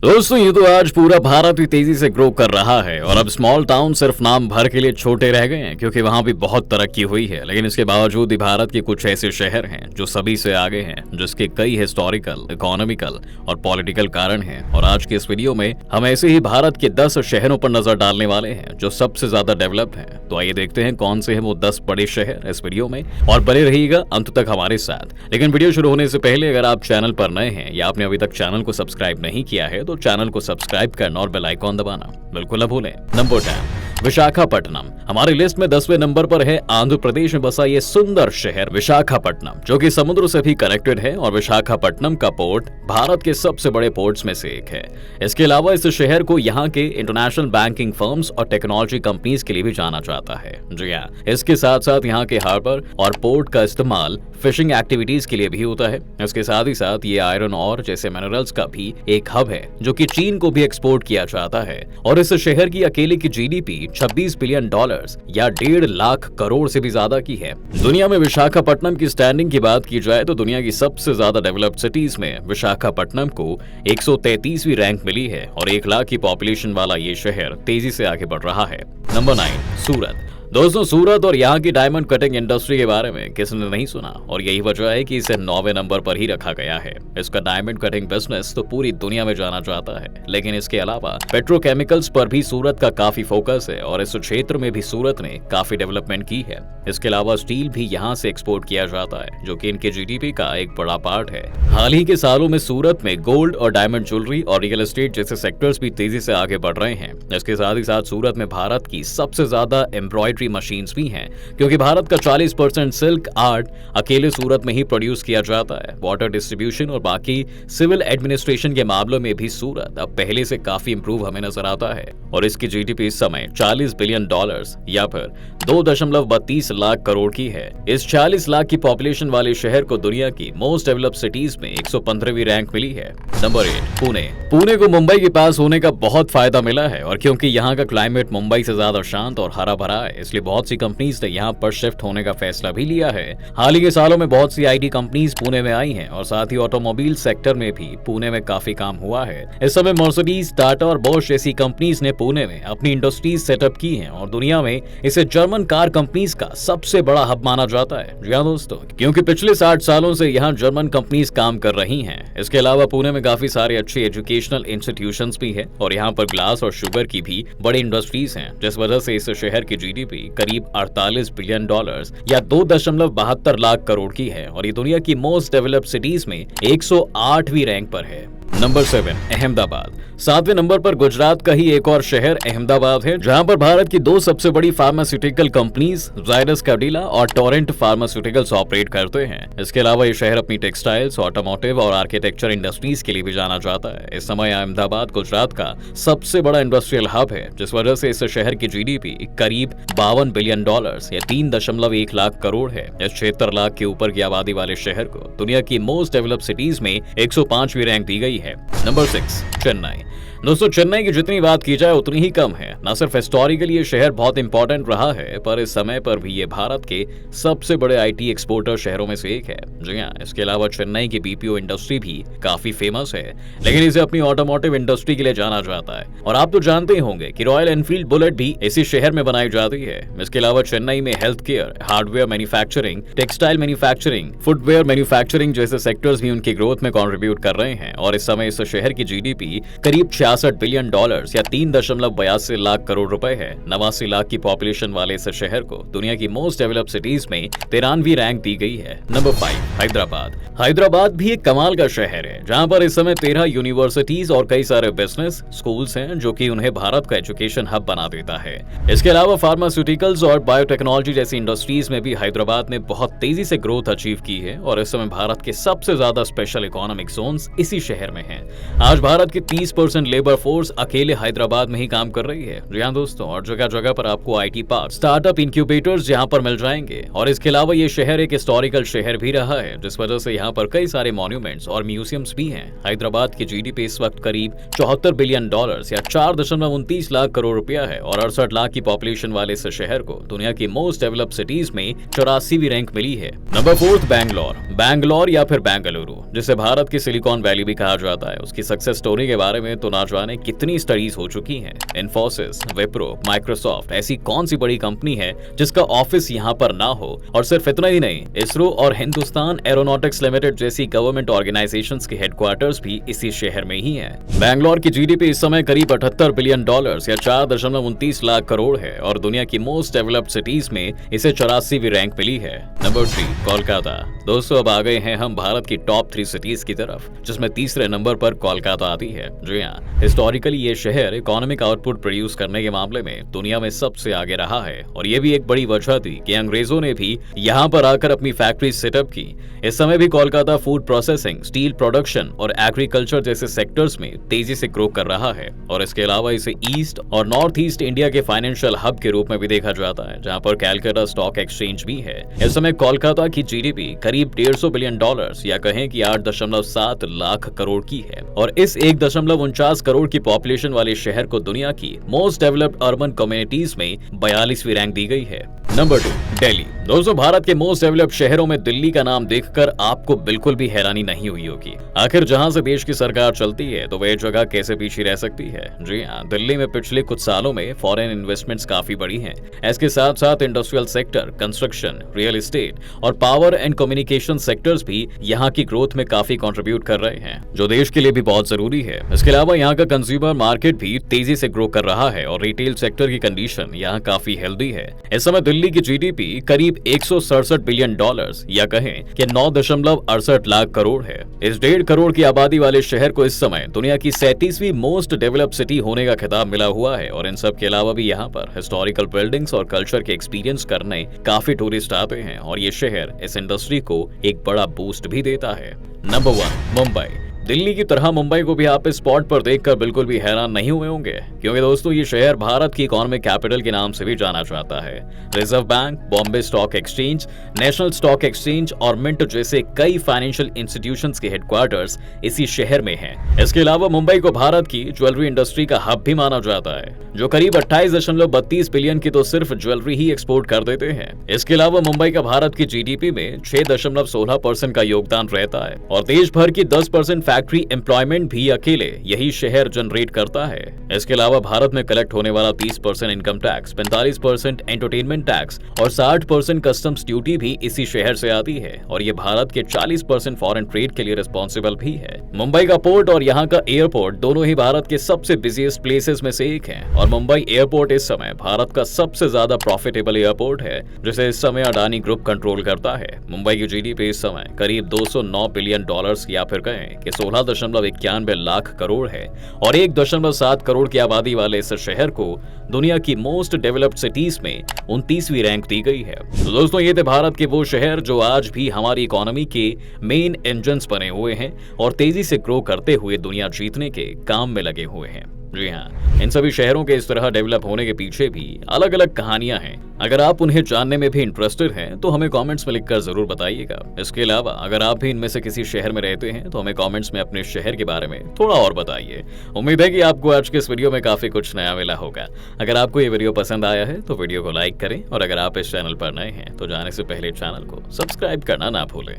दोस्तों ये तो आज पूरा भारत ही तेजी से ग्रो कर रहा है और अब स्मॉल टाउन सिर्फ नाम भर के लिए छोटे रह गए हैं क्योंकि वहां भी बहुत तरक्की हुई है। लेकिन इसके बावजूद ही भारत के कुछ ऐसे शहर हैं जो सभी से आगे हैं, जिसके कई हिस्टोरिकल, इकोनॉमिकल और पॉलिटिकल कारण हैं। और आज के इस वीडियो में हम ऐसे ही भारत के 10 शहरों पर नजर डालने वाले हैं जो सबसे ज्यादा डेवलप्ड हैं। तो आइए देखते हैं कौन से हैं वो 10 बड़े शहर इस वीडियो में, और बने रहिएगा अंत तक हमारे साथ। लेकिन वीडियो शुरू होने से पहले अगर आप चैनल पर नए हैं या आपने अभी तक चैनल को सब्सक्राइब नहीं किया है तो चैनल को सब्सक्राइब करना और बेल आइकॉन दबाना बिल्कुल न भूलें। नंबर 10 विशाखापट्टनम। हमारी लिस्ट में 10वें नंबर पर है आंध्र प्रदेश में बसा ये सुंदर शहर विशाखापट्टनम, जो कि समुद्र से भी कनेक्टेड है। और विशाखापट्टनम का पोर्ट भारत के सबसे बड़े पोर्ट्स में से एक है। इसके अलावा इस शहर को यहाँ के इंटरनेशनल बैंकिंग फर्म्स और टेक्नोलॉजी कंपनीज के लिए भी जाना जाता है। जी हाँ, इसके साथ साथ यहाँ के हार्बर और पोर्ट का इस्तेमाल फिशिंग एक्टिविटीज के लिए भी होता है। इसके साथ ही साथ ये आयरन और जैसे मिनरल्स का भी एक हब है जो कि चीन को भी एक्सपोर्ट किया जाता है। और इस शहर की अकेले की जीडीपी 26 बिलियन डॉलर्स या 1.5 लाख करोड़ से भी ज्यादा की है। दुनिया में विशाखापट्टनम की स्टैंडिंग की बात की जाए तो दुनिया की सबसे ज्यादा डेवलप्ड सिटीज में विशाखापट्टनम को 133वीं रैंक मिली है और 1 लाख की पॉपुलेशन वाला ये शहर तेजी से आगे बढ़ रहा है। नंबर 9 सूरत। दोस्तों सूरत और यहाँ की डायमंड कटिंग इंडस्ट्री के बारे में किसने नहीं सुना, और यही वजह है कि इसे 9वें नंबर पर ही रखा गया है। इसका डायमंड कटिंग बिजनेस तो पूरी दुनिया में जाना जाता है, लेकिन इसके अलावा पेट्रोकेमिकल्स पर भी सूरत का काफी फोकस है और इस क्षेत्र में भी सूरत ने काफी डेवलपमेंट की है। इसके अलावा स्टील भी यहाँ से एक्सपोर्ट किया जाता है जो कि इनके जीडीपी का एक बड़ा पार्ट है। हाल ही के सालों में सूरत में गोल्ड और डायमंड ज्वेलरी और रियल एस्टेट जैसे सेक्टर्स भी तेजी से आगे बढ़ रहे हैं। इसके साथ ही साथ सूरत में भारत की सबसे ज्यादा एम्ब्रॉयडरी मशीन्स भी हैं, क्योंकि भारत का 40% सिल्क आर्ट अकेले सूरत में ही प्रोड्यूस किया जाता है। वाटर डिस्ट्रीब्यूशन और बाकी सिविल एडमिनिस्ट्रेशन के मामलों में भी सूरत अब पहले से काफी इंप्रूव हमें नजर आता है और इसकी जीडीपी इस समय 40 बिलियन डॉलर्स या फिर 2.32 लाख करोड़ की है। इस 40 लाख की पॉपुलेशन वाले शहर को दुनिया की मोस्ट डेवलप्ड सिटीज में 115वीं रैंक मिली है। नंबर 8 पुणे। पुणे को मुंबई के पास होने का बहुत फायदा मिला है, और क्योंकि यहाँ का क्लाइमेट मुंबई से ज्यादा शांत और हरा भरा है, इसलिए बहुत सी कंपनीज ने यहाँ पर शिफ्ट होने का फैसला भी लिया है। हाल ही के सालों में बहुत सी आईटी कंपनीज पुणे में आई हैं और साथ ही ऑटोमोबाइल सेक्टर में भी पुणे में काफी काम हुआ है। इस समय मर्सिडीज, टाटा और बॉश जैसी कंपनीज ने पुणे में अपनी इंडस्ट्रीज सेटअप की हैं और दुनिया में इसे जर्मन कार कंपनीज का सबसे बड़ा हब माना जाता है। जी हाँ दोस्तों, क्योंकि पिछले 60 सालों से यहाँ जर्मन कंपनीज काम कर रही हैं। इसके अलावा पुणे में काफी सारे अच्छे एजुकेशनल इंस्टीट्यूशंस भी है और यहाँ पर ग्लास और शुगर की भी बड़ी इंडस्ट्रीज हैं, जिस वजह से इस शहर की जीडीपी करीब 48 बिलियन डॉलर्स या 2.72 लाख करोड़ की है और ये दुनिया की मोस्ट डेवलप्ड सिटीज में 108वीं रैंक पर है। नंबर 7 अहमदाबाद। 7वें नंबर पर गुजरात का ही एक और शहर अहमदाबाद है, जहां पर भारत की 2 सबसे बड़ी फार्मास्यूटिकल कंपनीज जायडस कैडिला और टोरेंट फार्मास्यूटिकल्स ऑपरेट करते हैं। इसके अलावा ये शहर अपनी टेक्सटाइल्स, ऑटोमोटिव और आर्किटेक्चर इंडस्ट्रीज के लिए भी जाना जाता है। इस समय अहमदाबाद गुजरात का सबसे बड़ा इंडस्ट्रियल हब है, जिस वजह से इस शहर की जीडीपी करीब 52 बिलियन डॉलर्स या 3.1 लाख करोड़ है। इस 76 लाख के ऊपर की आबादी वाले शहर को दुनिया की मोस्ट डेवलप्ड सिटीज में 105वीं रैंक दी गई है। नंबर 6 चेन्नई। दोस्तों चेन्नई की जितनी बात की जाए उतनी ही कम है। न सिर्फ हिस्टोरिकली ये शहर बहुत इंपॉर्टेंट रहा है, पर इस समय पर भी ये भारत के सबसे बड़े आईटी एक्सपोर्टर शहरों में से एक है। जी हाँ, इसके अलावा चेन्नई की बीपीओ इंडस्ट्री भी काफी फेमस है, लेकिन इसे अपनी ऑटोमोटिव इंडस्ट्री के लिए जाना जाता है। और आप तो जानते ही होंगे कि रॉयल एनफील्ड बुलेट भी इसी शहर में बनाई जाती है। इसके अलावा चेन्नई में health care, hardware manufacturing, textile manufacturing, footwear manufacturing जैसे सेक्टर्स भी उनकी ग्रोथ में कॉन्ट्रीब्यूट कर रहे हैं। और इस समय इस शहर की जीडीपी करीब 66 बिलियन डॉलर्स या 3.82 लाख करोड़ रुपए है। 89 लाख की पॉपुलेशन वाले इस शहर को दुनिया की मोस्ट डेवलप्ड सिटीज में 13वीं रैंक दी गई है। नंबर 5 हैदराबाद। हैदराबाद भी एक कमाल का शहर है, जहां पर इस समय 13 यूनिवर्सिटीज और कई सारे बिजनेस स्कूल्स हैं, जो कि उन्हें भारत का एजुकेशन हब बना देता है। इसके अलावा फार्मास्यूटिकल्स और बायोटेक्नोलॉजी जैसी इंडस्ट्रीज में भी हैदराबाद ने बहुत तेजी से ग्रोथ अचीव की है और इस समय भारत के सबसे ज्यादा स्पेशल इकोनॉमिक जोन्स इसी शहर में हैं। आज भारत की 30% लेबर फोर्स अकेले हैदराबाद में ही काम कर रही है। जी हाँ दोस्तों, और जगह जगह पर आपको आईटी पार्क, स्टार्टअप इंक्यूबेटर्स यहाँ पर मिल जाएंगे। और इसके अलावा ये शहर एक हिस्टोरिकल शहर भी रहा है, जिस वजह से यहाँ पर कई सारे मॉन्यूमेंट्स और म्यूजियम्स भी हैं। हैदराबाद की जीडीपी इस वक्त करीब 74 बिलियन डॉलर्स या 4.29 लाख करोड़ रुपया है और 68 लाख की पॉपुलेशन वाले इस शहर को दुनिया की मोस्ट डेवलप्ड सिटीज में 84वीं रैंक मिली है। नंबर 4 बैंगलोर या फिर बेंगलुरु, जिसे भारत की सिलिकॉन वैली भी कहा जाता है। उसकी सक्सेस स्टोरी के बारे में तो ना जाने कितनी स्टडीज हो चुकी हैं। इन्फोसिस, विप्रो, माइक्रोसॉफ्ट ऐसी कौन सी बड़ी कंपनी है जिसका ऑफिस यहाँ पर ना हो। और सिर्फ इतना ही नहीं, इसरो और हिंदुस्तान एरोनॉटिक्स लिमिटेड जैसी गवर्नमेंट ऑर्गेनाइजेशंस के हेडक्वार्टर्स भी इसी शहर में ही है। बैंगलोर की जीडीपी इस समय करीब $78 बिलियन या 4.29 लाख करोड़ है और दुनिया की मोस्ट डेवलप्ड सिटीज में इसे 84वीं रैंक मिली है। नंबर 3 कोलकाता। दोस्तों, अब आ गए हैं हम भारत की टॉप 3 सिटीज की तरफ, जिसमें तीसरे नंबर पर कोलकाता आती है। जी हाँ, हिस्टोरिकली ये शहर इकोनॉमिक आउटपुट प्रोड्यूस करने के मामले में दुनिया में सबसे आगे रहा है और ये भी एक बड़ी वजह थी कि अंग्रेजों ने भी यहाँ पर आकर अपनी फैक्ट्री सेटअप की। इस समय भी Kolkata food processing, steel production और एग्रीकल्चर जैसे सेक्टर्स में तेजी से ग्रो कर रहा है और इसके अलावा इसे ईस्ट और नॉर्थ ईस्ट इंडिया के फाइनेंशियल हब के रूप में भी देखा जाता है, जहाँ पर कैलकाटा स्टॉक एक्सचेंज भी है। इस समय कोलकाता की जीडीपी करीब $150 बिलियन या कहें कि 8.7 लाख करोड़ की है और इस 1.49 करोड़ की पॉपुलेशन वाले शहर को दुनिया की मोस्ट डेवलप्ड अर्बन कम्युनिटीज में 42वीं रैंक दी गई है। नंबर 2 दिल्ली। दोस्तों, भारत के मोस्ट डेवलप्ड शहरों में दिल्ली का नाम देखकर आपको बिल्कुल भी हैरानी नहीं हुई होगी। आखिर जहां से देश की सरकार चलती है तो वह जगह कैसे पीछे रह सकती है। जी हाँ, दिल्ली में पिछले कुछ सालों में फॉरेन इन्वेस्टमेंट्स काफी बढ़ी हैं। इसके साथ साथ industrial sector, construction, real estate और पावर एंड कम्युनिकेशन सेक्टर्स भी यहाँ की ग्रोथ में काफी कंट्रीब्यूट कर रहे हैं, जो देश के लिए भी बहुत जरूरी है। इसके अलावा यहाँ का कंज्यूमर मार्केट भी तेजी से ग्रो कर रहा है और रिटेल सेक्टर की कंडीशन यहाँ काफी हेल्दी है। इस समय दिल्ली की जीडीपी करीब $167 बिलियन या कहें कि 9.68 लाख करोड़ है। इस 1.5 करोड़ की आबादी वाले शहर को इस समय दुनिया की 37वीं मोस्ट डेवलप्ड सिटी होने का खिताब मिला हुआ है और इन सब के अलावा भी यहाँ पर हिस्टोरिकल बिल्डिंग्स और कल्चर के एक्सपीरियंस करने काफी टूरिस्ट आते हैं और ये शहर इस इंडस्ट्री को एक बड़ा बूस्ट भी देता है। नंबर 1 मुंबई। दिल्ली की तरह मुंबई को भी आप इस स्पॉट पर देखकर बिल्कुल भी हैरान नहीं हुए होंगे, क्योंकि दोस्तों ये शहर भारत की इकोनॉमिक कैपिटल के नाम से भी जाना जाता है। Reserve bank, Bombay stock exchange, national stock exchange और मिंट जैसे कई फाइनेंशियल इंस्टीट्यूशंस के हेडक्वार्टर्स इसी शहर में हैं। इसके अलावा मुंबई को भारत की ज्वेलरी इंडस्ट्री का हब भी माना जाता है, जो करीब 28.32 बिलियन की तो सिर्फ ज्वेलरी ही एक्सपोर्ट कर देते हैं। इसके अलावा मुंबई का भारत की जीडीपी में 6.16% का योगदान रहता है और देश भर की 10% फैक्ट्री एम्प्लॉयमेंट भी अकेले यही शहर जनरेट करता है। इसके अलावा भारत में कलेक्ट होने वाला 30% इनकम टैक्स, 45% एंटरटेनमेंट टैक्स और 60% कस्टम्स ड्यूटी भी इसी शहर से आती है और ये भारत के 40% फॉरेन ट्रेड के लिए रिस्पॉन्सिबल भी है। मुंबई का पोर्ट और यहाँ का एयरपोर्ट दोनों ही भारत के सबसे बिजिएस्ट प्लेसेस में से एक है और मुंबई एयरपोर्ट इस समय भारत का सबसे ज्यादा प्रॉफिटेबल एयरपोर्ट है, जिसे इस समय अडानी ग्रुप कंट्रोल करता है। मुंबई की जीडीपी इस समय करीब $209 बिलियन या फिर कहें कि 16.91 लाख करोड़ है और 1.7 करोड़ की आबादी वाले इस शहर को दुनिया की मोस्ट डेवलप्ड सिटीज में 29वीं रैंक दी गई है। तो दोस्तों, ये थे भारत के वो शहर जो आज भी हमारी इकोनॉमी के मेन इंजन्स बने हुए हैं और तेजी से ग्रो करते हुए दुनिया जीतने के काम में लगे हुए हैं। जी हाँ, इन सभी शहरों के इस तरह डेवलप होने के पीछे भी अलग अलग कहानियां हैं। अगर आप उन्हें जानने में भी इंटरेस्टेड हैं तो हमें कमेंट्स में लिखकर जरूर बताइएगा। इसके अलावा अगर आप भी इनमें से किसी शहर में रहते हैं तो हमें कमेंट्स में अपने शहर के बारे में थोड़ा और बताइए। उम्मीद है कि आपको आज के इस वीडियो में काफी कुछ नया मिला होगा। अगर आपको ये वीडियो पसंद आया है तो वीडियो को लाइक करें और अगर आप इस चैनल पर नए हैं तो जाने से पहले चैनल को सब्सक्राइब करना ना भूलें।